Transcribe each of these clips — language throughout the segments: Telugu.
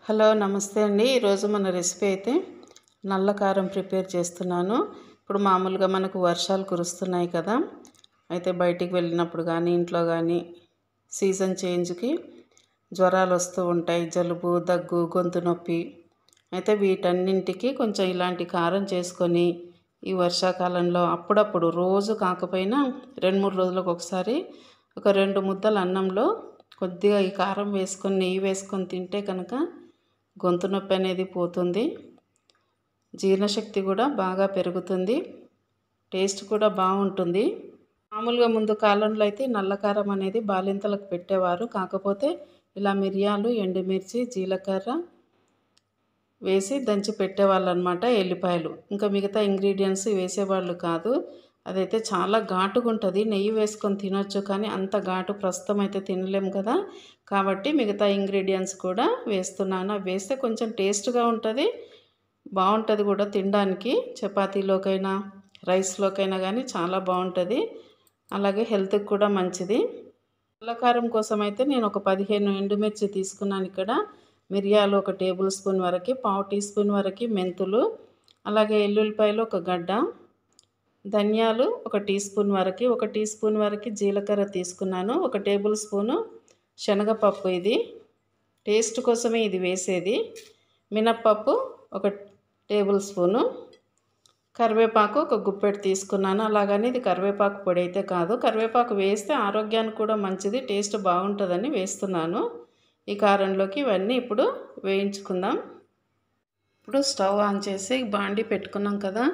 హలో నమస్తే అండి. ఈరోజు మన రెసిపీ అయితే నల్ల కారం ప్రిపేర్ చేస్తున్నాను. ఇప్పుడు మామూలుగా మనకు వర్షాలు కురుస్తున్నాయి కదా, అయితే బయటికి వెళ్ళినప్పుడు కానీ ఇంట్లో కానీ సీజన్ చేంజ్కి జ్వరాలు వస్తూ ఉంటాయి, జలుబు దగ్గు గొంతు నొప్పి. అయితే వీటన్నింటికి కొంచెం ఇలాంటి కారం చేసుకొని ఈ వర్షాకాలంలో అప్పుడప్పుడు రోజు కాకపోయినా 2-3 రోజులకు ఒకసారి ఒక 2 ముద్దల అన్నంలో కొద్దిగా ఈ కారం వేసుకొని నెయ్యి వేసుకొని తింటే కనుక గొంతు నొప్పి అనేది పోతుంది, జీర్ణశక్తి కూడా బాగా పెరుగుతుంది, టేస్ట్ కూడా బాగుంటుంది. మామూలుగా ముందు కాలంలో అయితే నల్ల కారం అనేది బాలింతలకు పెట్టేవారు. కాకపోతే ఇలా మిరియాలు, ఎండుమిర్చి, జీలకర్ర వేసి దంచి పెట్టేవాళ్ళు అనమాట. ఎల్లిపాయలు ఇంకా మిగతా ఇంగ్రీడియంట్స్ వేసేవాళ్ళు కాదు. అదైతే చాలా ఘాటుగా ఉంటుంది. నెయ్యి వేసుకొని తినొచ్చు, కానీ అంత ఘాటు ప్రస్తుతం అయితే తినలేము కదా, కాబట్టి మిగతా ఇంగ్రీడియంట్స్ కూడా వేస్తున్నాను. అవి వేస్తే కొంచెం టేస్ట్గా ఉంటుంది, బాగుంటుంది కూడా తినడానికి. చపాతీలోకైనా రైస్లోకైనా కానీ చాలా బాగుంటుంది, అలాగే హెల్త్కి కూడా మంచిది. నల్లకారం కోసం అయితే నేను ఒక 15 ఎండుమిర్చి తీసుకున్నాను. ఇక్కడ మిరియాలు 1 టేబుల్ స్పూన్ వరకు, 1/2 టీ స్పూన్ వరకు మెంతులు, అలాగే ఎల్లుల్లిపాయలు 1 గడ్డ, ధనియాలు 1 టీ స్పూన్ వరకు, 1 టీ స్పూన్ వరకు జీలకర్ర తీసుకున్నాను, 1 టేబుల్ స్పూను శనగపప్పు, ఇది టేస్ట్ కోసమే ఇది వేసేది, మినప్పప్పు 1 టేబుల్ స్పూను, కరివేపాకు 1 గుప్పెడు తీసుకున్నాను. అలాగని ఇది కరివేపాకు పొడి అయితే కాదు, కరివేపాకు వేస్తే ఆరోగ్యానికి కూడా మంచిది, టేస్ట్ బాగుంటుందని వేస్తున్నాను. ఈ కారంలోకి ఇవన్నీ ఇప్పుడు వేయించుకుందాం. ఇప్పుడు స్టవ్ ఆన్ చేసి బాండి పెట్టుకున్నాం కదా,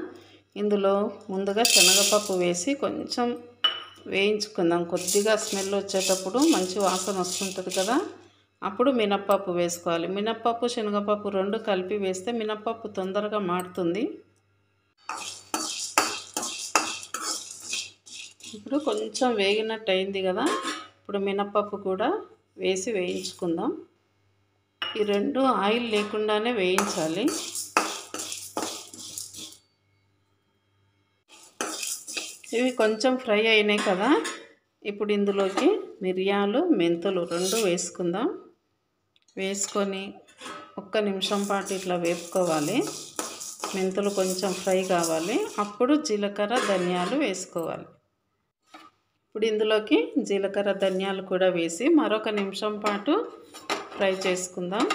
ఇందులో ముందుగా శనగపప్పు వేసి కొంచెం వేయించుకుందాం. కొద్దిగా స్మెల్ వచ్చేటప్పుడు మంచి వాసన వస్తుంటుంది కదా, అప్పుడు మినప్పప్పు వేసుకోవాలి. మినప్పప్పు శనగపప్పు 2 కలిపి వేస్తే మినప్పప్పు తొందరగా మాడుతుంది. ఇప్పుడు కొంచెం వేగినట్టు అయింది కదా, ఇప్పుడు మినప్పప్పు కూడా వేసి వేయించుకుందాం. ఈ 2 ఆయిల్ లేకుండానే వేయించాలి. ఇవి కొంచెం ఫ్రై అయినాయి కదా, ఇప్పుడు ఇందులోకి మిరియాలు మెంతులు 2 వేసుకుందాం. వేసుకొని 1 నిమిషం పాటు ఇట్లా వేపుకోవాలి. మెంతులు కొంచెం ఫ్రై కావాలి, అప్పుడు జీలకర్ర ధనియాలు వేసుకోవాలి. ఇప్పుడు ఇందులోకి జీలకర్ర ధనియాలు కూడా వేసి మరొక నిమిషం పాటు ఫ్రై చేసుకుందాం.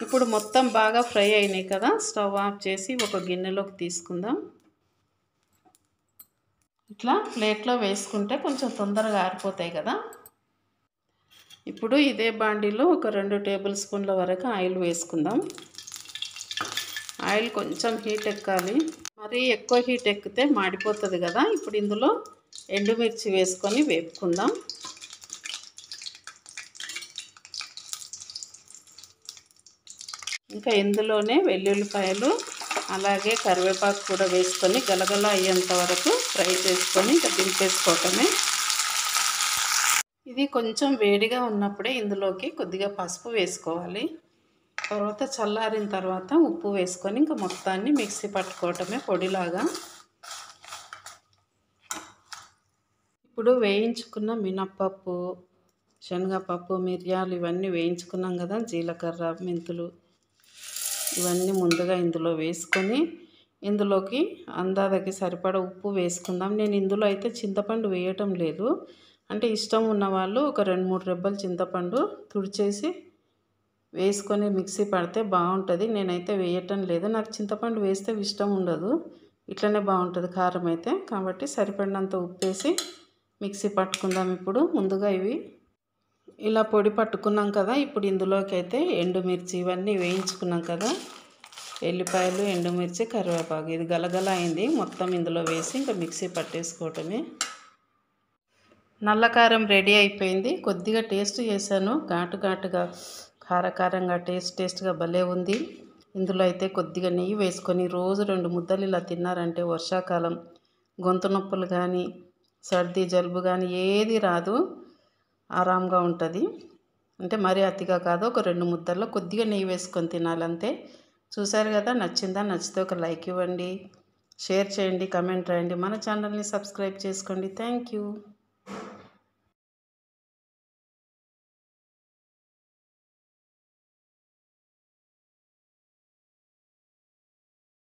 ఇప్పుడు మొత్తం బాగా ఫ్రై అయినాయి కదా, స్టవ్ ఆఫ్ చేసి ఒక గిన్నెలోకి తీసుకుందాం. ఇట్లా ప్లేట్లో వేసుకుంటే కొంచెం తొందరగా ఆరిపోతాయి కదా. ఇప్పుడు ఇదే బాండీలో ఒక 2 టేబుల్ స్పూన్ల వరకు ఆయిల్ వేసుకుందాం. ఆయిల్ కొంచెం హీట్ ఎక్కాలి, మరీ ఎక్కువ హీట్ ఎక్కితే మాడిపోతుంది కదా. ఇప్పుడు ఇందులో ఎండుమిర్చి వేసుకొని వేపుకుందాం. ఇంకా ఇందులోనే వెల్లుల్లిపాయలు అలాగే కరివేపాకు కూడా వేసుకొని గలగల అయ్యేంత వరకు ఫ్రై చేసుకొని ఇంకా దింపేసుకోవటమే. ఇది కొంచెం వేడిగా ఉన్నప్పుడే ఇందులోకి కొద్దిగా పసుపు వేసుకోవాలి. తర్వాత చల్లారిన తర్వాత ఉప్పు వేసుకొని ఇంకా మొత్తాన్ని మిక్సీ పట్టుకోవటమే పొడిలాగా. ఇప్పుడు వేయించుకున్న మినప్పప్పు, శనగపప్పు, మిరియాలు ఇవన్నీ వేయించుకున్నాం కదా, జీలకర్ర మెంతులు ఇవన్నీ ముందుగా ఇందులో వేసుకొని ఇందులోకి అందాదకి సరిపడా ఉప్పు వేసుకుందాం. నేను ఇందులో అయితే చింతపండు వేయటం లేదు, అంటే ఇష్టం ఉన్నవాళ్ళు ఒక 2-3 రెబ్బలు చింతపండు తుడిచేసి వేసుకొని మిక్సీ పడితే బాగుంటుంది. నేనైతే వేయటం లేదు, నాకు చింతపండు వేస్తే ఇష్టం ఉండదు, ఇట్లనే బాగుంటుంది కారం అయితే. కాబట్టి సరిపడినంత ఉప్పు వేసి మిక్సీ పట్టుకుందాం. ఇప్పుడు ముందుగా ఇవి ఇలా పొడి పట్టుకున్నాం కదా, ఇప్పుడు ఇందులోకి అయితే ఎండుమిర్చి ఇవన్నీ వేయించుకున్నాం కదా, ఎల్లిపాయలు, ఎండుమిర్చి, కరివేపాకు ఇది గలగల అయింది, మొత్తం ఇందులో వేసి ఇంకా మిక్సీ పట్టేసుకోవటమే. నల్లకారం రెడీ అయిపోయింది. కొద్దిగా టేస్ట్ చేశాను, ఘాటుగా కారకారంగా టేస్ట్గా భలే ఉంది. ఇందులో అయితే కొద్దిగా నెయ్యి వేసుకొని రోజు 2 ముద్దలు ఇలా తిన్నారంటే వర్షాకాలం గొంతు నొప్పులు కానీ సర్ది జలుబు కానీ ఏది రాదు, ఆరాంగా ఉంటుంది. అంటే మరీ అతిగా కాదు, ఒక 2 ముద్దల్లో కొద్దిగా నెయ్యి వేసుకొని తినాలంతే. చూసారు కదా, నచ్చిందా? నచ్చితే ఒక లైక్ ఇవ్వండి, షేర్ చేయండి, కమెంట్ రాయండి, మన ఛానల్ని సబ్స్క్రైబ్ చేసుకోండి. Thank you.